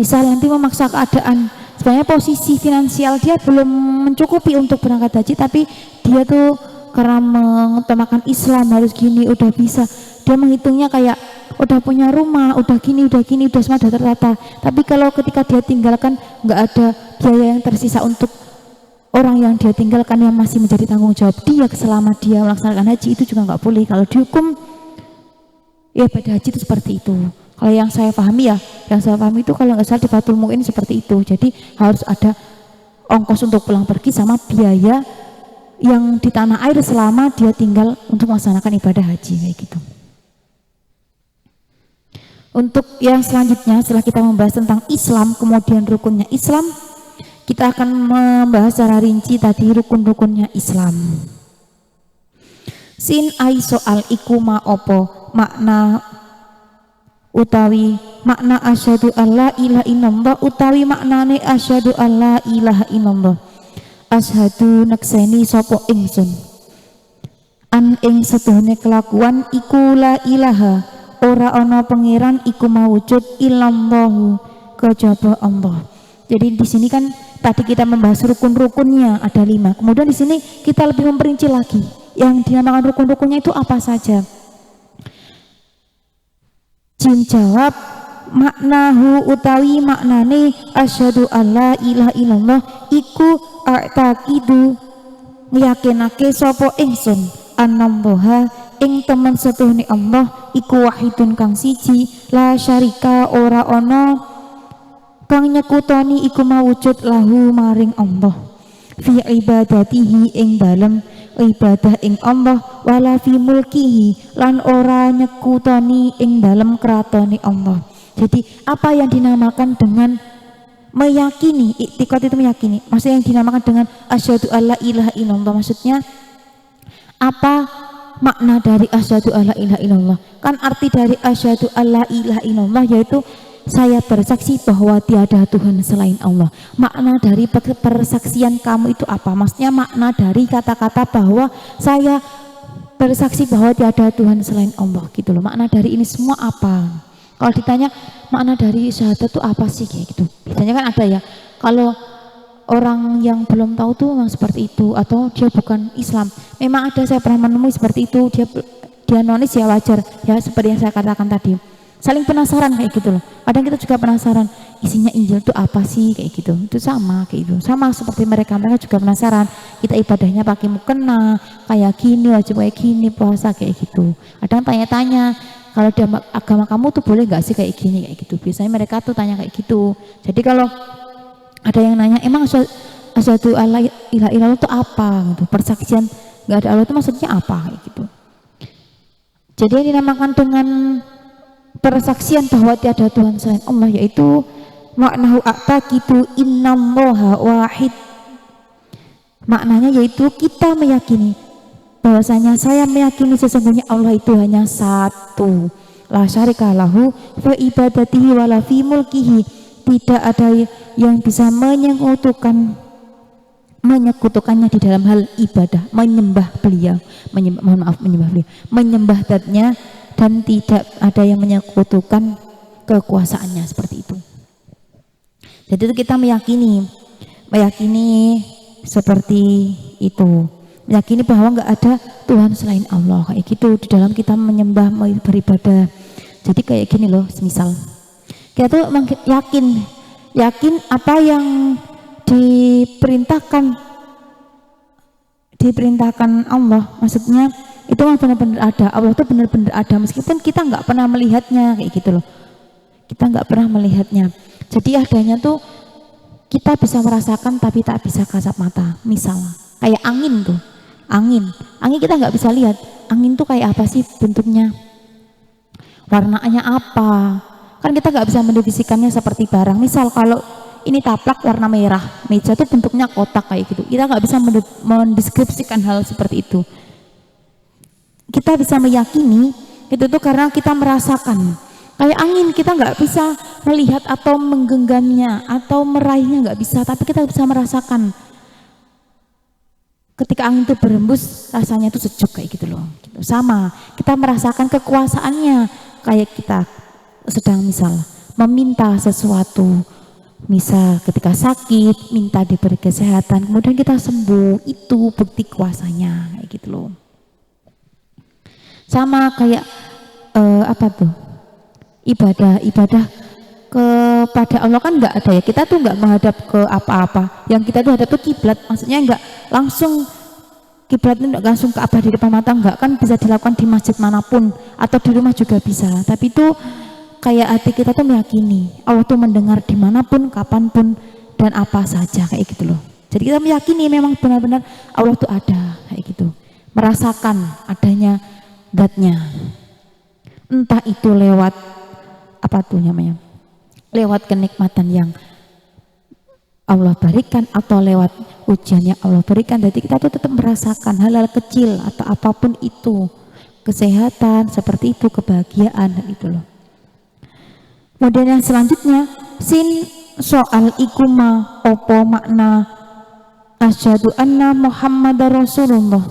Misal nanti memaksa keadaan, sebenarnya posisi finansial dia belum mencukupi untuk berangkat haji, tapi dia tuh karena mengutamakan Islam harus gini, udah bisa, dia menghitungnya kayak udah punya rumah, udah gini, udah semua udah tertata. Tapi kalau ketika dia tinggalkan, nggak ada biaya yang tersisa untuk orang yang dia tinggalkan yang masih menjadi tanggung jawab dia selama dia melaksanakan haji, itu juga nggak boleh. Kalau dihukum ya pada haji itu seperti itu. Kalau yang saya pahami itu kalau nggak salah di Fathul Mu'in seperti itu. Jadi harus ada ongkos untuk pulang pergi sama biaya yang di tanah air selama dia tinggal untuk melaksanakan ibadah haji kayak gitu. Untuk yang selanjutnya, setelah kita membahas tentang Islam, kemudian rukunnya Islam, kita akan membahas secara rinci tadi rukun-rukunnya Islam. Sin ai soal iku ma opo makna utawi makna asyhadu alla ilaha illallah utawi maknane asyhadu alla ilaha illallah. Asyhadu nekseni sapa ingsun an ing setuhune kelakuan iku la ilaha ora ana pangeran iku mawujud illallahu kejaba Allah. Jadi di sini kan tadi kita membahas rukun-rukunnya ada 5. Kemudian di sini kita lebih memperinci lagi yang dinamakan rukun-rukunnya itu apa saja. Jin jawab maknahu utawi maknane asyhadu alla ilaha illallah iku a'taqidu yakinake sapa ingsun annallaha ing temen setuhune Allah iku wahidun kang siji la syarika ora ana kang nyekutoni iku mawujud lahu maring Allah fi ibadatihi ing dalem ibadah ing Allah wala fi mulkihi lan ora nyekutoni ing dalem kratone Allah. Jadi apa yang dinamakan dengan meyakini, iktikad itu meyakini, maksudnya yang dinamakan dengan asyhadu alla ilaha illallah, maksudnya apa makna dari asyhadu alla ilaha illallah? Kan arti dari asyhadu alla ilaha illallah yaitu saya bersaksi bahwa tiada Tuhan selain Allah. Makna dari persaksian kamu itu apa? Maksudnya makna dari kata-kata bahwa saya bersaksi bahwa tiada Tuhan selain Allah gitu loh. Makna dari ini semua apa? Kalau ditanya makna dari syahadat itu apa sih kayak gitu. Biasanya kan ada ya. Kalau orang yang belum tahu tuh memang seperti itu atau dia bukan Islam. Memang ada, saya pernah menemui seperti itu. Dia nonis ya wajar ya, seperti yang saya katakan tadi. Saling penasaran kayak gitu loh. Kadang kita juga penasaran isinya Injil itu apa sih kayak gitu. Itu sama kayak gitu. Sama seperti mereka juga penasaran. Kita ibadahnya pakai mukena kayak gini, wajib kayak gini, puasa kayak gitu. Kadang tanya-tanya kalau di agama kamu tuh boleh nggak sih kayak gini kayak gitu. Biasanya mereka tuh tanya kayak gitu. Jadi kalau ada yang nanya emang asyhadu alla ilaha illallah itu apa gitu. Persaksian nggak ada Allah itu maksudnya apa kayak gitu. Jadi yang dinamakan dengan persaksian bahwa tiada Tuhan selain Allah yaitu maknahu a'taqidu innallaha wahid. Maknanya yaitu kita meyakini bahwasanya saya meyakini sesungguhnya Allah itu hanya satu. La syarika lahu fi ibadatihi wala fi mulkihi. Tidak ada yang bisa menyekutukannya di dalam hal ibadah, menyembah beliau, menyembah zatnya, dan tidak ada yang menyekutukan kekuasaannya seperti itu. Jadi itu kita meyakini seperti itu, meyakini bahwa nggak ada Tuhan selain Allah kayak gitu di dalam kita menyembah, beribadah. Jadi kayak gini loh, semisal kita tuh yakin apa yang diperintahkan Allah, maksudnya itu memang benar-benar ada, Allah itu benar-benar ada meskipun kita nggak pernah melihatnya kayak gitu loh, kita nggak pernah melihatnya. Jadi adanya tuh kita bisa merasakan tapi tak bisa kasat mata. Misal kayak angin tuh, angin kita nggak bisa lihat angin tuh kayak apa sih bentuknya, warnanya apa, kan kita nggak bisa mendefinisikannya seperti barang. Misal kalau ini taplak warna merah, meja tuh bentuknya kotak kayak gitu, kita nggak bisa mendeskripsikan hal seperti itu. Kita bisa meyakini itu tuh karena kita merasakan. Kayak angin kita nggak bisa melihat atau menggenggamnya atau meraihnya, nggak bisa, tapi kita bisa merasakan. Ketika angin itu berembus rasanya itu sejuk kayak gitu loh. Sama kita merasakan kekuasaannya, kayak kita sedang misal meminta sesuatu. Misal ketika sakit, minta diberi kesehatan, kemudian kita sembuh, itu bukti kuasanya, kayak gitu loh. Sama kayak ibadah kepada Allah kan nggak ada ya, kita tuh nggak menghadap ke apa-apa, yang kita tuh hadap tuh kiblat, maksudnya nggak langsung kiblat itu nggak langsung ke apa di depan mata, nggak, kan bisa dilakukan di masjid manapun atau di rumah juga bisa, tapi itu kayak hati kita tuh meyakini Allah tuh mendengar dimanapun, kapanpun, dan apa saja, kayak gitu loh. Jadi kita meyakini memang benar-benar Allah tuh ada, kayak gitu, merasakan adanya zatnya, entah itu lewat apa tuh namanya, lewat kenikmatan yang Allah berikan atau lewat ujian yang Allah berikan. Jadi kita tuh tetap merasakan hal-hal kecil atau apapun itu, kesehatan seperti itu, kebahagiaan, gitu loh. Kemudian yang selanjutnya, sin soal ikuma opo makna asyhadu anna Muhammadar Rasulullah,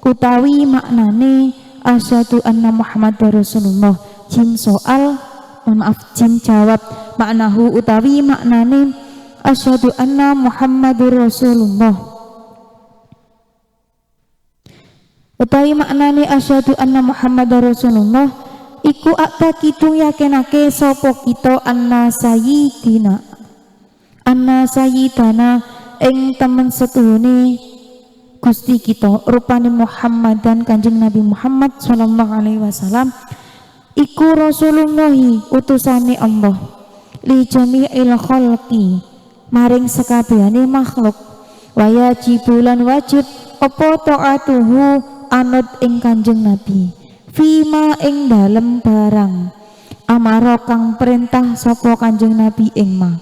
utawi maknane asyhadu anna Muhammadar Rasulullah. Jim soal, maaf, jim jawab, maknahu utawi maknane asyhadu anna Muhammadur Rasulullah, utawi maknane asyhadu anna Muhammadar Rasulullah iku akta kidung yakinake sopo kita anna sayyidina, anna sayyidana ing temen setuhune Gusti kita rupane Muhammad dan Kanjeng Nabi Muhammad sallallahu alaihi wasallam iku Rasulullahi utusane Allah li jami'il khalqi maring sekabehane makhluk, wajibulan wajib apa taatuhu anut ing Kanjeng Nabi fima ing dalem barang amara kang perintah sapa Kanjeng Nabi ing ma,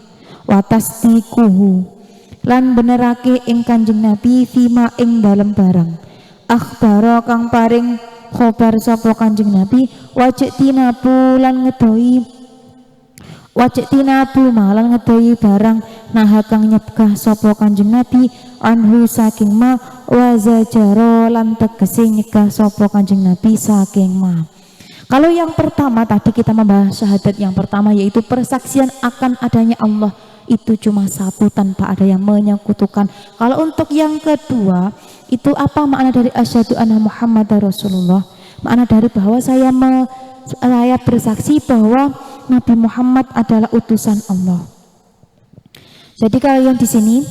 watasdikuhu lan benerake ing Kanjeng Nabi fima ing dalem barang akhbara kang paring khobar sapa Kanjeng Nabi, wajib tinabu lan ngedoi, wajib tinabu malan ngedoi barang nah kang nyegah sapa Kanjeng Nabi anhu saking ma, wazajaro lan tegese nyegah sapa Kanjeng Nabi saking ma. Kalau yang pertama tadi kita membahas syahadat yang pertama, yaitu persaksian akan adanya Allah, itu cuma satu tanpa ada yang menyekutukan. Kalau untuk yang kedua, itu apa makna dari asyhadu anna Muhammadar Rasulullah? Makna dari bahwa saya bersaksi bahwa Nabi Muhammad adalah utusan Allah. Jadi kalau yang di sini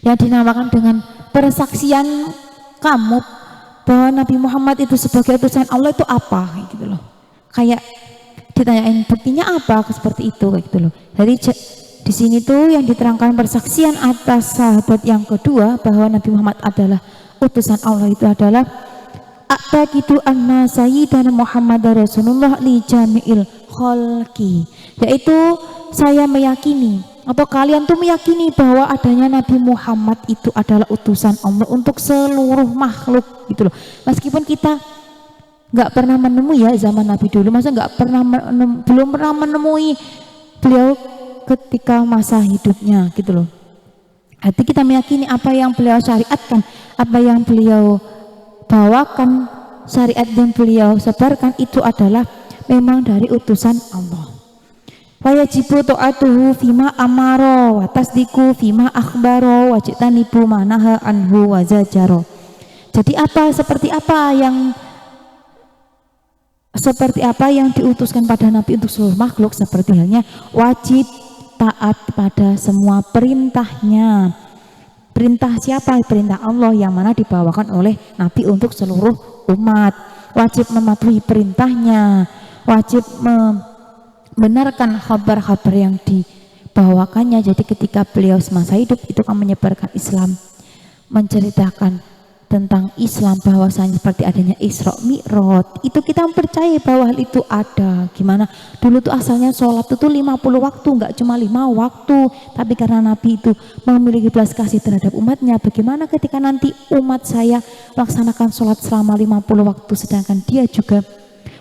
yang dinamakan dengan persaksian kamu bahwa Nabi Muhammad itu sebagai utusan Allah itu apa, gitu loh. Kayak ditanyain buktinya apa, seperti itu, kayak gitu loh. Jadi di sini tuh yang diterangkan persaksian atas sahabat yang kedua bahwa Nabi Muhammad adalah utusan Allah itu adalah a'taqidu anna sayyidana Muhammadar Rasulullah li jami'il khalqi, yaitu saya meyakini atau kalian tuh meyakini bahwa adanya Nabi Muhammad itu adalah utusan Allah untuk seluruh makhluk, gitu loh. Meskipun kita nggak pernah menemui ya zaman Nabi dulu, masa nggak pernah belum pernah menemui beliau ketika masa hidupnya, gitu loh. Hati kita meyakini apa yang beliau syariatkan, apa yang beliau bawakan, syariat yang beliau sebarkan itu adalah memang dari utusan Allah. Wajibu ta'atuhu fima amaro wa tasdiku fima akhbaro wa jitanibu manaha anhu wa zajaro. Jadi apa, seperti apa yang diutuskan pada Nabi untuk seluruh makhluk, seperti halnya wajib taat pada semua perintahnya. Perintah siapa? Perintah Allah yang mana dibawakan oleh Nabi untuk seluruh umat. Wajib mematuhi perintahnya, wajib membenarkan kabar-kabar yang dibawakannya. Jadi ketika beliau semasa hidup itu kan menyebarkan Islam, menceritakan tentang Islam, bahwasanya seperti adanya Isra Mi'raj, itu kita percaya bahwa hal itu ada. Gimana dulu tuh asalnya sholat itu 50 waktu, nggak cuma 5 waktu, tapi karena Nabi itu memiliki belas kasih terhadap umatnya, bagaimana ketika nanti umat saya melaksanakan sholat selama 50 waktu sedangkan dia juga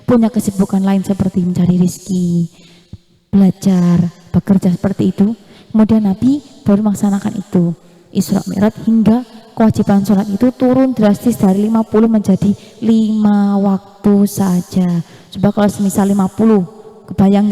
punya kesibukan lain seperti mencari rezeki, belajar, bekerja, seperti itu. Kemudian Nabi baru melaksanakan itu. Isra Mi'raj, hingga kewajiban sholat itu turun drastis dari 50 menjadi 5 waktu saja. Coba kalau semisal 50, kebayang nggak